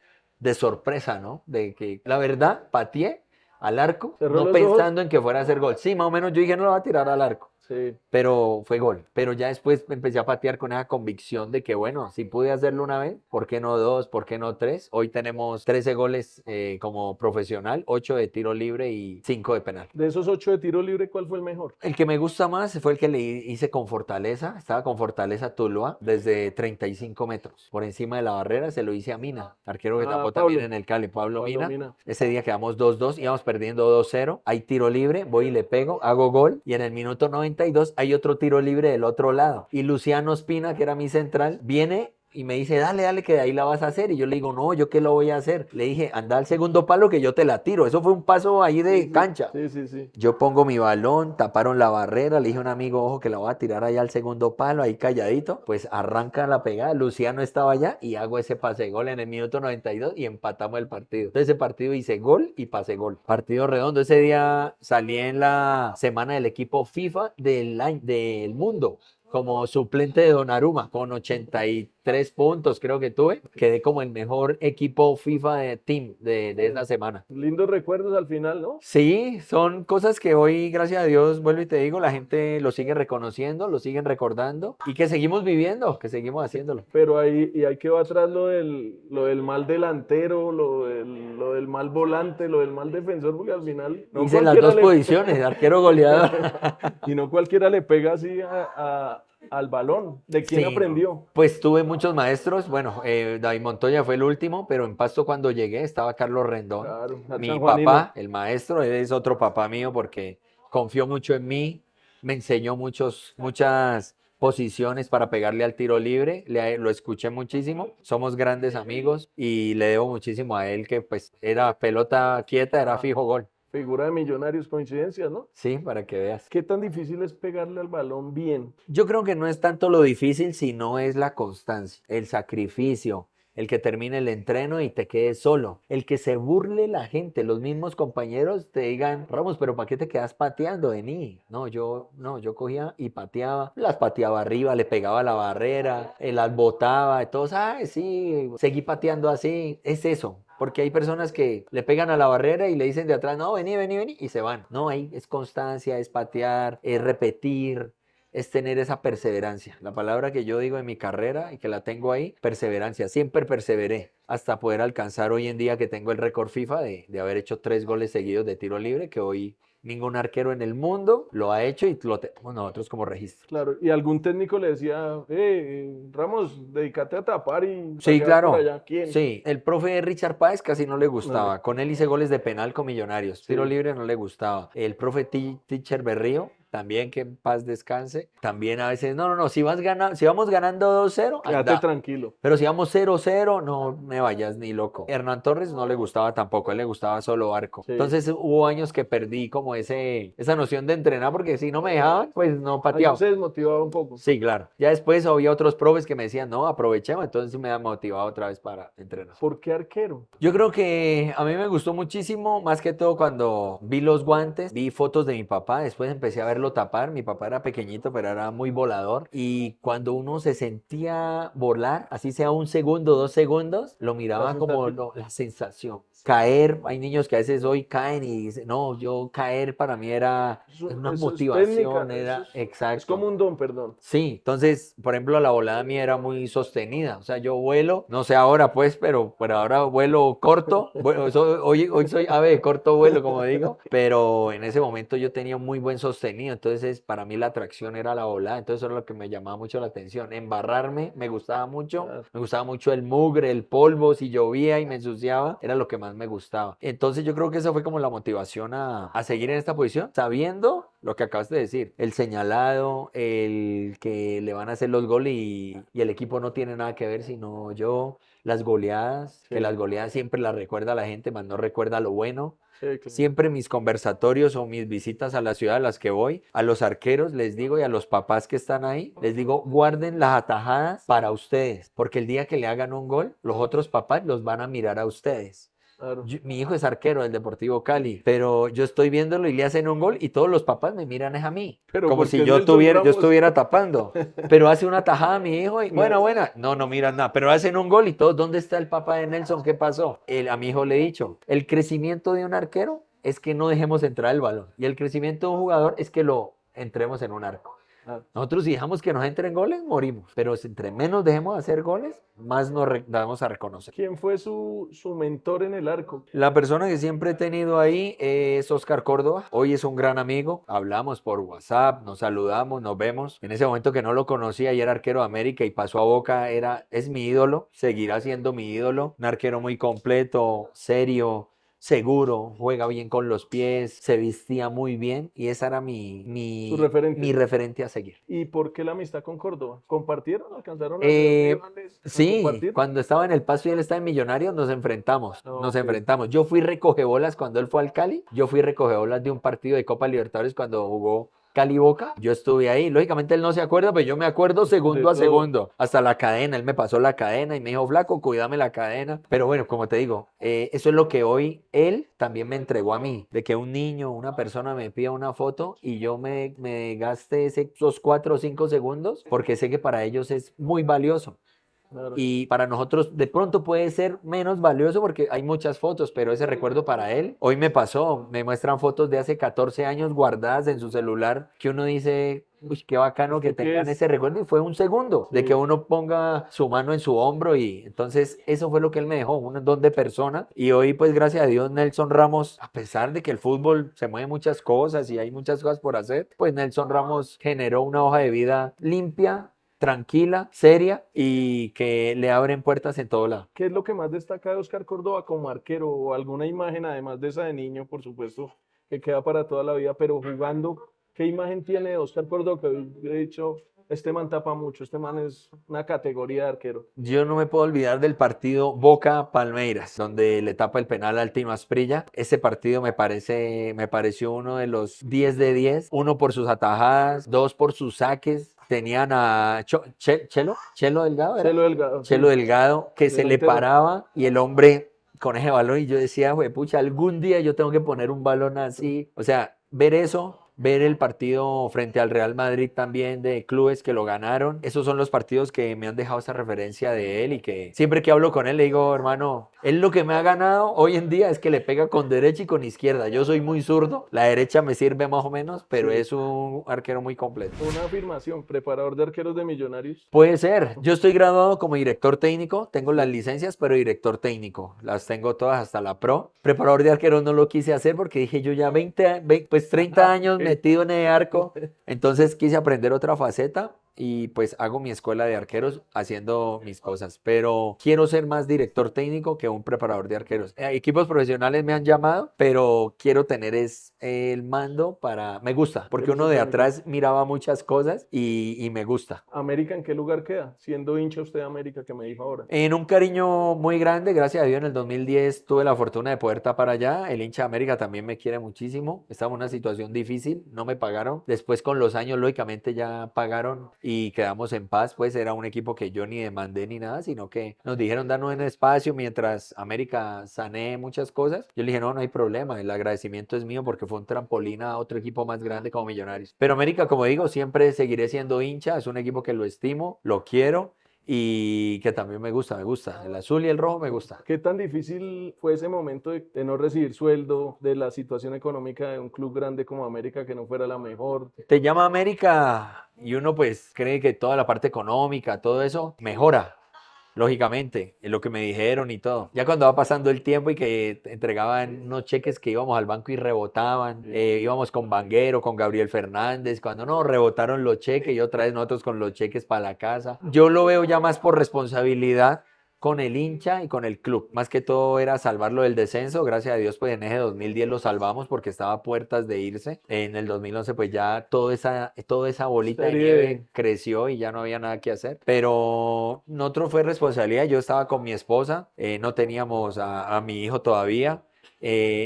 sorpresa, ¿no? De que, la verdad, pateé al arco, Cerró no los ojos. pensando en que fuera a hacer gol. Sí, más o menos yo dije, no lo va a tirar al arco. Sí. Pero fue gol. Pero ya después empecé a patear con esa convicción de que, bueno, si pude hacerlo una vez, ¿por qué no dos? ¿Por qué no tres? Hoy tenemos 13 goles como profesional, 8 de tiro libre y 5 de penal. De esos 8 de tiro libre, ¿cuál fue el mejor? El que me gusta más fue el que le hice con Fortaleza. Estaba con Fortaleza Tuluá desde 35 metros. Por encima de la barrera se lo hice a Mina, arquero que tapó también Pablo. en el Cali, Pablo Pablo Mina. Mina. Ese día quedamos 2-2, íbamos perdiendo 2-0. Hay tiro libre, voy y le pego, hago gol. Y en el minuto 92 hay otro tiro libre del otro lado. Y Luciano Espina, que era mi central, viene y me dice, dale, dale, que de ahí la vas a hacer. Y yo le digo, no, ¿yo qué lo voy a hacer? Le dije, anda al segundo palo que yo te la tiro. Eso fue un paso ahí de cancha. Sí, sí, sí. Yo pongo mi balón, taparon la barrera, le dije a un amigo, ojo, que la voy a tirar allá al segundo palo, ahí calladito. Pues arranca la pegada, Luciano estaba allá y hago ese pase gol en el minuto 92 y empatamos el partido. Entonces ese partido hice gol y pase gol. Partido redondo. Ese día salí en la semana del equipo FIFA del mundo como suplente de Donnarumma con 83 3 puntos creo que tuve. Quedé como el mejor equipo FIFA de team de esa semana. Lindos recuerdos al final, ¿no? Sí, son cosas que hoy, gracias a Dios, vuelvo y te digo, la gente lo sigue reconociendo, lo siguen recordando y que seguimos viviendo, que seguimos haciéndolo. Pero ahí, y ahí quedó atrás lo del mal delantero, lo del mal volante, lo del mal defensor, porque al final no Hice las cualquiera dos le, posiciones, arquero goleador. y no cualquiera le pega así al balón. ¿De quién Sí, no. aprendió? Pues tuve muchos maestros. Bueno, David Montoya fue el último, pero en Pasto cuando llegué estaba Carlos Rendón. Claro, al Mi sanjuanino. papá, el maestro, él es otro papá mío porque confió mucho en mí, me enseñó muchas posiciones para pegarle al tiro libre, lo escuché muchísimo, somos grandes amigos y le debo muchísimo a él que pues era pelota quieta, era fijo gol. Figura de Millonarios, coincidencias, ¿no? Sí, para que veas. ¿Qué tan difícil es pegarle al balón bien? Yo creo que no es tanto lo difícil, sino es la constancia, el sacrificio, el que termine el entreno y te quedes solo, el que se burle la gente, los mismos compañeros te digan, Ramos, pero ¿para qué te quedas pateando, vení? No, yo cogía y pateaba, las pateaba arriba, le pegaba a la barrera, las botaba, y todos, ay, sí, seguí pateando así, es eso. Porque hay personas que le pegan a la barrera y le dicen de atrás, no, vení, vení, vení, y se van. No, ahí es constancia, es patear, es repetir, es tener esa perseverancia. La palabra que yo digo en mi carrera y que la tengo ahí, perseverancia. Siempre perseveré hasta poder alcanzar hoy en día que tengo el récord FIFA de haber hecho 3 goles seguidos de tiro libre, que hoy ningún arquero en el mundo lo ha hecho y lo tenemos nosotros como registro. Claro, y algún técnico le decía, Ramos, dedícate a tapar y Sí, saquear por claro. allá. ¿Quién? Sí, el profe Richard Páez casi no le gustaba. No, Con él hice goles de penal con Millonarios. Tiro sí. libre no le gustaba. El profe Teacher Berrío, también que en paz descanse. También a veces, no, si vamos ganando 2-0, Quédate anda. tranquilo. Pero si vamos 0-0, no me vayas ni loco. Hernán Torres no le gustaba tampoco, a él le gustaba solo arco. Sí. Entonces hubo años que perdí como esa noción de entrenar porque si no me dejaban, pues no Ahí pateaba. se desmotivaba un poco. Sí, claro. Ya después había otros profes que me decían, no, aprovechemos, entonces sí me ha motivado otra vez para entrenar. ¿Por qué arquero? Yo creo que a mí me gustó muchísimo, más que todo cuando vi los guantes, vi fotos de mi papá, después empecé a verlo tapar, mi papá era pequeñito, pero era muy volador, y cuando uno se sentía volar, así sea 1 segundo, 2 segundos, lo miraba como la sensación. Caer, hay niños que a veces hoy caen y dicen, no, yo caer para mí era una Eso es técnica, motivación, era es exacto. como un don, perdón. Sí, entonces, por ejemplo, la volada mía era muy sostenida, o sea, yo vuelo, no sé ahora pues, pero por ahora vuelo corto, bueno, hoy soy ave de corto vuelo, como digo, pero en ese momento yo tenía un muy buen sostenido, entonces para mí la atracción era la volada, entonces eso era lo que me llamaba mucho la atención, embarrarme me gustaba mucho el mugre, el polvo, si llovía y me ensuciaba, era lo que más me gustaba. Entonces yo creo que esa fue como la motivación a seguir en esta posición, sabiendo lo que acabas de decir, el señalado, el que le van a hacer los goles y el equipo no tiene nada que ver, sino yo, las goleadas, que Sí. las goleadas siempre las recuerda la gente, más no recuerda lo bueno. Sí, claro. Siempre mis conversatorios o mis visitas a la ciudad a las que voy, a los arqueros les digo y a los papás que están ahí, les digo, guarden las atajadas para ustedes, porque el día que le hagan un gol, los otros papás los van a mirar a ustedes. Claro. Mi hijo es arquero del Deportivo Cali, pero yo estoy viéndolo y le hacen un gol y todos los papás me miran es a mí, Pero como porque si es yo Nelson Ramos. estuviera tapando. Pero hace una tajada mi hijo y buena. No miran nada, pero hacen un gol y todos, ¿dónde está el papá de Nelson? ¿Qué pasó? A mi hijo le he dicho, el crecimiento de un arquero es que no dejemos entrar el balón y el crecimiento de un jugador es que lo entremos en un arco. Nosotros si dejamos que nos entren goles, morimos. Pero si entre menos dejemos hacer goles, más nos damos a reconocer. ¿Quién fue su mentor en el arco? La persona que siempre he tenido ahí es Oscar Córdoba. Hoy es un gran amigo. Hablamos por WhatsApp, nos saludamos, nos vemos. En ese momento que no lo conocía y era arquero de América y pasó a Boca, es mi ídolo. Seguirá siendo mi ídolo. Un arquero muy completo, serio, seguro, juega bien con los pies, se vestía muy bien y esa era Su referente. mi referente a seguir. ¿Y por qué la amistad con Córdoba? ¿Compartieron? ¿Alcanzaron a ser rivales? ¿A Sí, compartir? cuando estaba en el Pasto y él estaba en Millonarios, nos enfrentamos. Ok. Yo fui recogebolas cuando él fue al Cali, yo fui recogebolas de un partido de Copa Libertadores cuando jugó Cali Boca, yo estuve ahí, lógicamente él no se acuerda, pero yo me acuerdo segundo De a todo. segundo, hasta la cadena, él me pasó la cadena y me dijo, flaco, cuídame la cadena, pero bueno, como te digo, eso es lo que hoy él también me entregó a mí, de que un niño, una persona me pida una foto y yo me gaste esos 4 o 5 segundos, porque sé que para ellos es muy valioso. Claro. Y para nosotros de pronto puede ser menos valioso porque hay muchas fotos, pero ese recuerdo para él, hoy me pasó, me muestran fotos de hace 14 años guardadas en su celular que uno dice, uy, qué bacano que ¿Esto qué tengan es? ese recuerdo y fue un segundo de que Sí. uno ponga su mano en su hombro y entonces eso fue lo que él me dejó, un don de persona y hoy pues gracias a Dios Nelson Ramos, a pesar de que el fútbol se mueve muchas cosas y hay muchas cosas por hacer, pues Nelson Ramos generó una hoja de vida limpia, tranquila, seria y que le abren puertas en todo lado. ¿Qué es lo que más destaca de Oscar Córdoba como arquero? O alguna imagen, además de esa de niño, por supuesto, que queda para toda la vida, pero jugando, ¿qué imagen tiene de Oscar Córdoba? Que he dicho, este man tapa mucho, este man es una categoría de arquero. Yo no me puedo olvidar del partido Boca-Palmeiras, donde le tapa el penal al Tino Asprilla. Ese partido me pareció uno de los 10 de 10. Uno por sus atajadas, dos por sus saques. Tenían a Chelo Delgado, ¿era? Chelo Delgado, sí, Chelo Delgado, que se le delantero. paraba y el hombre con ese balón y yo decía, pucha, algún día yo tengo que poner un balón así. O sea, ver eso, ver el partido frente al Real Madrid también de clubes que lo ganaron. Esos son los partidos que me han dejado esa referencia de él y que siempre que hablo con él le digo, hermano, él lo que me ha ganado hoy en día es que le pega con derecha y con izquierda. Yo soy muy zurdo, la derecha me sirve más o menos, pero Sí. es un arquero muy completo. Una afirmación, preparador de arqueros de Millonarios. Puede ser. Yo estoy graduado como director técnico, tengo las licencias, pero director técnico. Las tengo todas hasta la pro. Preparador de arqueros no lo quise hacer porque dije yo ya pues 30 años metido en el arco, entonces quise aprender otra faceta y pues hago mi escuela de arqueros haciendo mis cosas, pero quiero ser más director técnico que un preparador de arqueros. Equipos profesionales me han llamado, pero quiero tener el mando me gusta, porque uno de atrás miraba muchas cosas y me gusta. ¿América en qué lugar queda? Siendo hincha usted de América, que me dijo ahora. En un cariño muy grande, gracias a Dios, en el 2010 tuve la fortuna de poder tapar allá. El hincha de América también me quiere muchísimo. Estaba en una situación difícil, no me pagaron. Después con los años, lógicamente, ya pagaron y quedamos en paz. Pues era un equipo que yo ni demandé ni nada, sino que nos dijeron darnos un espacio mientras América sané muchas cosas. Yo le dije, no, no hay problema. El agradecimiento es mío porque fue un trampolín a otro equipo más grande como Millonarios. Pero América, como digo, siempre seguiré siendo hincha. Es un equipo que lo estimo, lo quiero y que también me gusta. El azul y el rojo me gusta. ¿Qué tan difícil fue ese momento de no recibir sueldo, de la situación económica de un club grande como América que no fuera la mejor? Te llama América y uno pues cree que toda la parte económica, todo eso mejora. Lógicamente, es lo que me dijeron y todo. Ya cuando va pasando el tiempo y que entregaban unos cheques que íbamos al banco y rebotaban, íbamos con Vanguero, con Gabriel Fernández, cuando no, rebotaron los cheques y otra vez nosotros con los cheques para la casa. Yo lo veo ya más por responsabilidad con el hincha y con el club. Más que todo era salvarlo del descenso. Gracias a Dios, pues en ese 2010 lo salvamos porque estaba a puertas de irse. En el 2011, pues ya toda esa bolita de nieve creció y ya no había nada que hacer. Pero nosotros fue responsabilidad. Yo estaba con mi esposa, no teníamos a mi hijo todavía.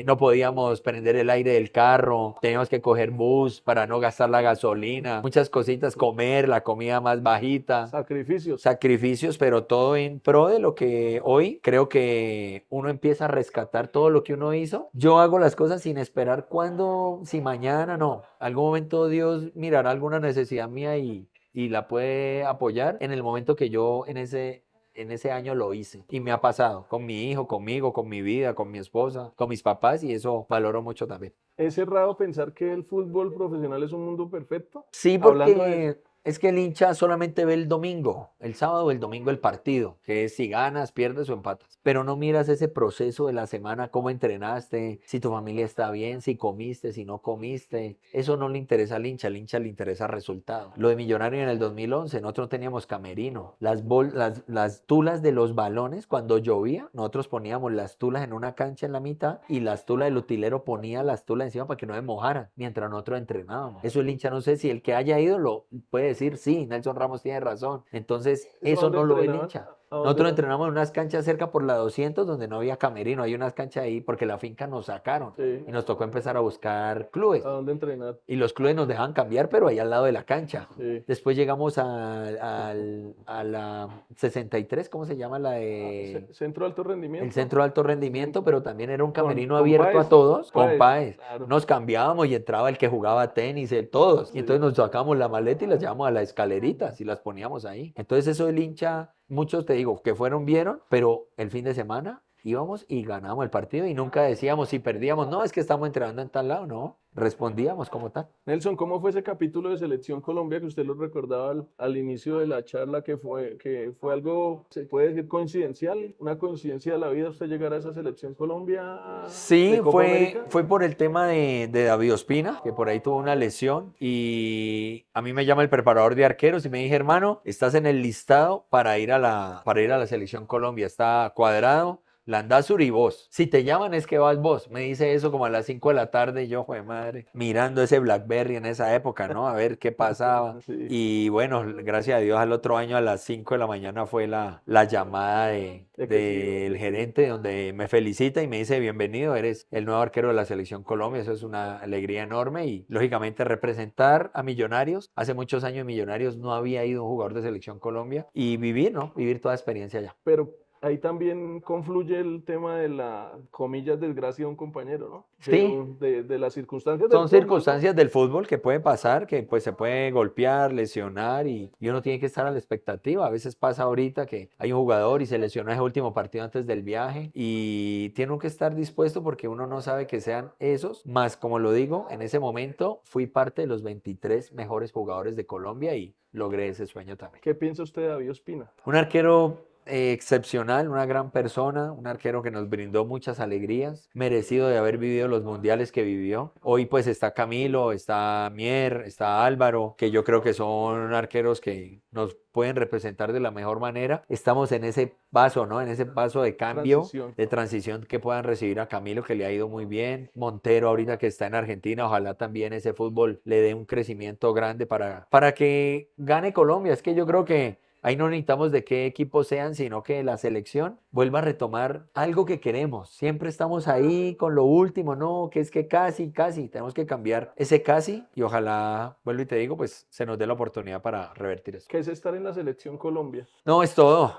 No podíamos prender el aire del carro, teníamos que coger bus para no gastar la gasolina, muchas cositas, comer la comida más bajita, sacrificios, pero todo en pro de lo que hoy creo que uno empieza a rescatar todo lo que uno hizo. Yo hago las cosas sin esperar cuándo, si mañana, no. Algún momento Dios mirará alguna necesidad mía y la puede apoyar en el momento que yo en ese año lo hice y me ha pasado con mi hijo, conmigo, con mi vida, con mi esposa, con mis papás y eso valoro mucho también. ¿Es errado pensar que el fútbol profesional es un mundo perfecto? Sí, Hablando de porque es que el hincha solamente ve el domingo, el sábado o el domingo el partido, que es si ganas, pierdes o empatas. Pero no miras ese proceso de la semana, cómo entrenaste, si tu familia está bien, si comiste, si no comiste. Eso no le interesa al hincha le interesa el resultado. Lo de Millonario en el 2011, nosotros teníamos camerino. Las tulas de los balones, cuando llovía, nosotros poníamos las tulas en una cancha en la mitad y las tulas del utilero ponía las tulas encima para que no se mojaran mientras nosotros entrenábamos. Eso el hincha, no sé si el que haya ido lo puede decir, sí, Nelson Ramos tiene razón. Entonces, eso no lo ve el hincha. Nosotros entrenamos en unas canchas cerca por la 200 donde no había camerino, hay unas canchas ahí porque la finca nos sacaron y nos tocó empezar a buscar clubes. ¿A dónde entrenar? Y los clubes nos dejaban cambiar, pero ahí al lado de la cancha. Sí. Después llegamos a la 63, ¿cómo se llama? La de... Centro de Alto Rendimiento. El Centro de Alto Rendimiento, pero también era un camerino con abierto PAES, a todos, con PAES, PAES. claro. Nos cambiábamos y entraba el que jugaba tenis, todos. Y entonces nos sacábamos la maleta y las llevábamos a las escaleritas y las poníamos ahí. Entonces eso el hincha muchos te digo que vieron, pero el fin de semana íbamos y ganamos el partido y nunca decíamos si perdíamos, no, es que estamos entrenando en tal lado, no, respondíamos como tal. Nelson, ¿cómo fue ese capítulo de Selección Colombia que usted lo recordaba al inicio de la charla, que fue algo, se puede decir, coincidencial, una coincidencia de la vida usted llegar a esa Selección Colombia Sí, de Copa América? fue por el tema de David Ospina, que por ahí tuvo una lesión y a mí me llama el preparador de arqueros y me dice, hermano, estás en el listado para ir a la Selección Colombia, está Cuadrado, Landázuri y vos. Si te llaman es que vas vos. Me dice eso como a las 5 de la tarde y yo, joder madre, mirando ese BlackBerry en esa época, ¿no? A ver qué pasaba. Sí. Y bueno, gracias a Dios al otro año a las 5 de la mañana fue la llamada De que sí, del gerente donde me felicita y me dice, bienvenido, eres el nuevo arquero de la Selección Colombia. Eso es una alegría enorme y lógicamente representar a Millonarios. Hace muchos años en Millonarios no había ido un jugador de Selección Colombia y vivir, ¿no? Vivir toda experiencia allá. Pero ahí también confluye el tema de la, comillas, desgracia de un compañero, ¿no? Sí. De las circunstancias del Son fútbol, ¿no? circunstancias del fútbol que pueden pasar, que pues se puede golpear, lesionar y uno tiene que estar a la expectativa. A veces pasa ahorita que hay un jugador y se lesionó ese último partido antes del viaje y tiene que estar dispuesto porque uno no sabe que sean esos. Más como lo digo, en ese momento fui parte de los 23 mejores jugadores de Colombia y logré ese sueño también. ¿Qué piensa usted de David Ospina? Un arquero excepcional, una gran persona, un arquero que nos brindó muchas alegrías, merecido de haber vivido los mundiales que vivió. Hoy pues está Camilo, está Mier, está Álvaro, que yo creo que son arqueros que nos pueden representar de la mejor manera. Estamos en ese paso, ¿no? En ese paso de cambio, de transición que puedan recibir a Camilo, que le ha ido muy bien. Montero ahorita que está en Argentina, ojalá también ese fútbol le dé un crecimiento grande para que gane Colombia. Es que yo creo que ahí no necesitamos de qué equipo sean, sino que la selección vuelva a retomar algo que queremos. Siempre estamos ahí con lo último, no, que es que casi, tenemos que cambiar ese casi y ojalá, vuelvo y te digo, pues se nos dé la oportunidad para revertir eso. ¿Qué es estar en la Selección Colombia? No, es todo.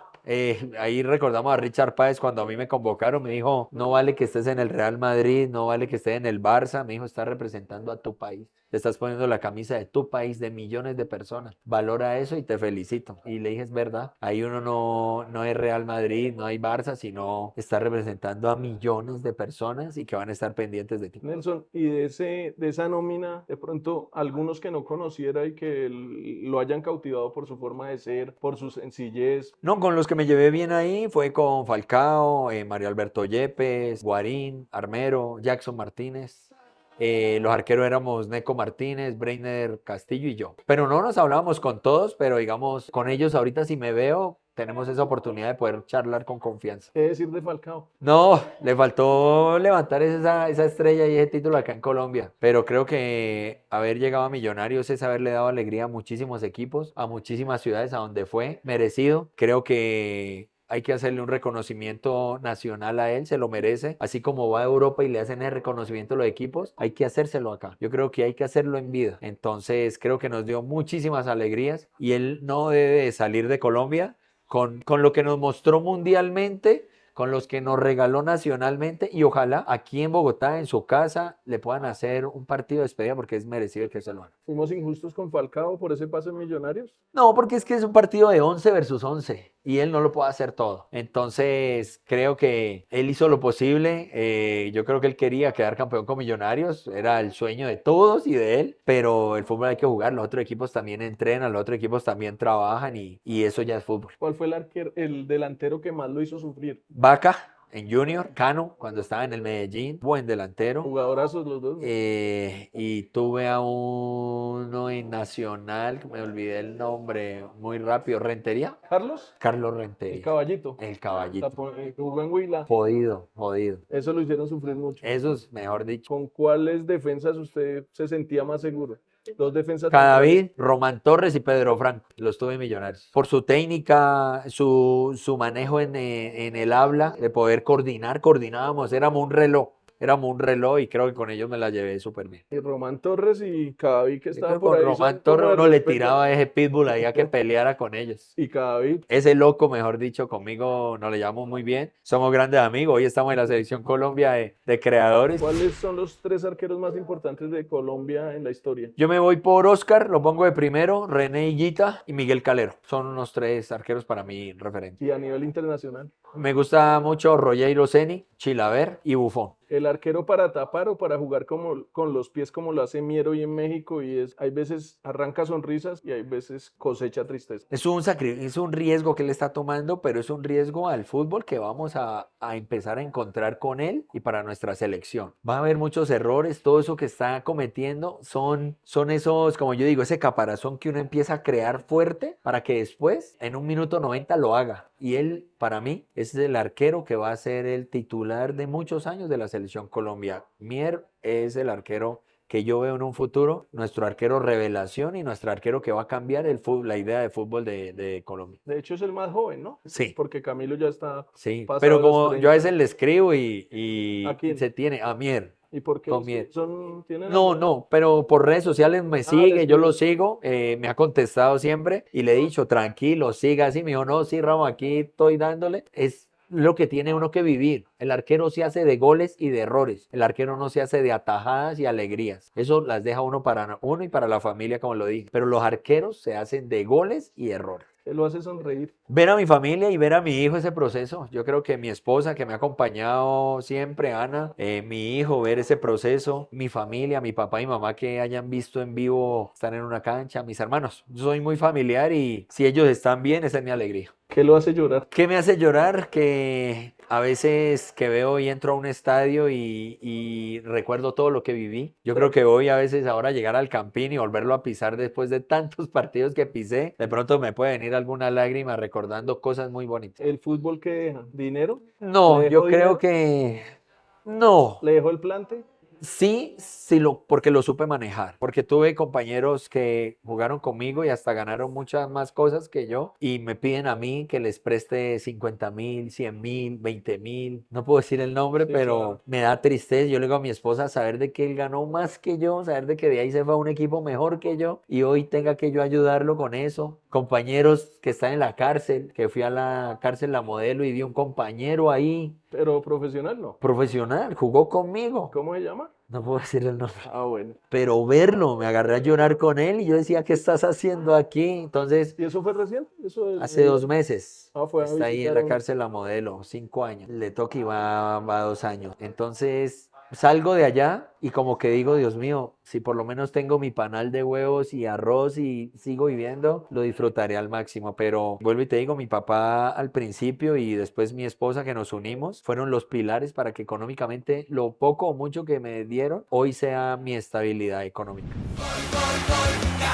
Ahí recordamos a Richard Páez cuando a mí me convocaron, me dijo, no vale que estés en el Real Madrid, no vale que estés en el Barça, me dijo, estás representando a tu país, te estás poniendo la camisa de tu país, de millones de personas, valora eso y te felicito. Y le dije, es verdad, ahí uno no es Real Madrid, no hay Barça, sino está representando a millones de personas y que van a estar pendientes de ti. Nelson, y de esa nómina, de pronto, algunos que no conociera y que lo hayan cautivado por su forma de ser, por su sencillez. No, con los que me llevé bien ahí fue con Falcao, Mario Alberto Yepes, Guarín, Armero, Jackson Martínez. Los arqueros éramos Neco Martínez, Breiner Castillo y yo. Pero no nos hablábamos con todos, pero digamos, con ellos ahorita si me veo, tenemos esa oportunidad de poder charlar con confianza. ¿Qué decir de Falcao? No, le faltó levantar esa estrella y ese título acá en Colombia, pero creo que haber llegado a Millonarios es haberle dado alegría a muchísimos equipos, a muchísimas ciudades a donde fue, merecido. Creo que hay que hacerle un reconocimiento nacional a él, se lo merece. Así como va a Europa y le hacen el reconocimiento a los equipos, hay que hacérselo acá. Yo creo que hay que hacerlo en vida. Entonces creo que nos dio muchísimas alegrías y él no debe salir de Colombia con lo que nos mostró mundialmente, con los que nos regaló nacionalmente y ojalá aquí en Bogotá, en su casa, le puedan hacer un partido de despedida porque es merecido que se lo hagan. ¿Fuimos injustos con Falcao por ese pase en Millonarios? No, porque es que es un partido de 11 versus 11 y él no lo puede hacer todo. Entonces, creo que él hizo lo posible. Yo creo que él quería quedar campeón con Millonarios. Era el sueño de todos y de él, pero el fútbol hay que jugar. Los otros equipos también entrenan, los otros equipos también trabajan y eso ya es fútbol. ¿Cuál fue el delantero que más lo hizo sufrir? Vaca. En Junior, Cano, cuando estaba en el Medellín, buen delantero. Jugadorazos los dos, ¿no? Y tuve a uno en Nacional, que me olvidé el nombre muy rápido, ¿Rentería? ¿Carlos? Carlos Rentería. El caballito. El caballito. Jugó en Huila. Jodido. Eso lo hicieron sufrir mucho. Eso es mejor dicho. ¿Con cuáles defensas usted se sentía más seguro? Dos defensas. Cadavid, Román Torres y Pedro Franco, los tuve en Millonarios. Por su técnica, su manejo en el habla, de poder coordinábamos, éramos un reloj. éramos un reloj y creo que con ellos me la llevé súper bien. Y Román Torres y Cadavid que Yo creo estaba que por con ahí. Román son Torres como de uno le respeto. tiraba a ese pitbull ahí a que peleara con ellos. Y Cadavid. Ese loco, mejor dicho, conmigo nos le llevamos muy bien. Somos grandes amigos. Hoy estamos en la selección Colombia de creadores. ¿Cuáles son los 3 arqueros más importantes de Colombia en la historia? Yo me voy por Oscar, lo pongo de primero, René Higuita y Miguel Calero. Son unos 3 arqueros para mí referentes. Y a nivel internacional. Me gusta mucho Rogério Ceni, Chilaver y Buffon. ¿El arquero para tapar o para jugar como, con los pies como lo hace Mier hoy en México? Hay veces arranca sonrisas y hay veces cosecha tristeza. Es un riesgo que él está tomando, pero es un riesgo al fútbol que vamos a empezar a encontrar con él y para nuestra selección. Va a haber muchos errores, todo eso que está cometiendo son esos, como yo digo, ese caparazón que uno empieza a crear fuerte para que después, en un minuto 90, lo haga. Y él, para mí, es el arquero que va a ser el titular de muchos años de la selección Colombia. Mier es el arquero que yo veo en un futuro, nuestro arquero revelación y nuestro arquero que va a cambiar el fútbol, la idea de fútbol de Colombia. De hecho es el más joven, ¿no? Sí. Porque Camilo ya está Sí, pasado pero de los como 30. yo a veces le escribo y ¿A quién? se tiene a Mier. ¿Y por qué Con Mier. tienen No, amor? no, pero por redes sociales me sigue, les yo lo sigue. sigo, me ha contestado siempre y le he dicho, tranquilo, siga así. Me dijo, no, sí, Ramos, aquí estoy dándole. Es lo que tiene uno que vivir. El arquero se hace de goles y de errores. El arquero no se hace de atajadas y alegrías. Eso las deja uno para uno y para la familia, como lo dije. Pero los arqueros se hacen de goles y errores. Él lo hace sonreír. Ver a mi familia y ver a mi hijo ese proceso. Yo creo que mi esposa que me ha acompañado siempre, Ana, mi hijo, ver ese proceso, mi familia, mi papá y mamá que hayan visto en vivo estar en una cancha, mis hermanos. Yo soy muy familiar y si ellos están bien, esa es mi alegría. ¿Qué lo hace llorar? ¿Qué me hace llorar? Que a veces que veo y entro a un estadio y recuerdo todo lo que viví. Yo creo que hoy a veces ahora llegar al Campín y volverlo a pisar después de tantos partidos que pisé, de pronto me puede venir alguna lágrima recordando cosas muy bonitas. ¿El fútbol qué deja? ¿Dinero? No, ¿Le yo dejó creo dinero? que no. ¿Le dejó el plante? Sí, porque lo supe manejar, porque tuve compañeros que jugaron conmigo y hasta ganaron muchas más cosas que yo y me piden a mí que les preste 50.000, 100.000, 20.000, no puedo decir el nombre, Sí, pero claro. me da tristeza. Yo le digo a mi esposa saber de que él ganó más que yo, saber de que de ahí se fue a un equipo mejor que yo y hoy tenga que yo ayudarlo con eso. Compañeros que están en la cárcel, que fui a la cárcel La Modelo y vi un compañero ahí Pero profesional no. profesional, jugó conmigo. ¿Cómo se llama? No puedo decir el nombre. Ah, bueno. Pero verlo, me agarré a llorar con él y yo decía, ¿qué estás haciendo aquí? Entonces, ¿Y eso fue reciente? hace 2 meses, Fue a está ahí en visitar la un- cárcel La Modelo, 5 años. Le toca y va 2 años. Entonces, salgo de allá y como que digo, Dios mío, si por lo menos tengo mi panal de huevos y arroz y sigo viviendo, lo disfrutaré al máximo. Pero vuelvo y te digo, mi papá al principio y después mi esposa que nos unimos, fueron los pilares para que económicamente lo poco o mucho que me dieron, hoy sea mi estabilidad económica. Gol, gol, gol,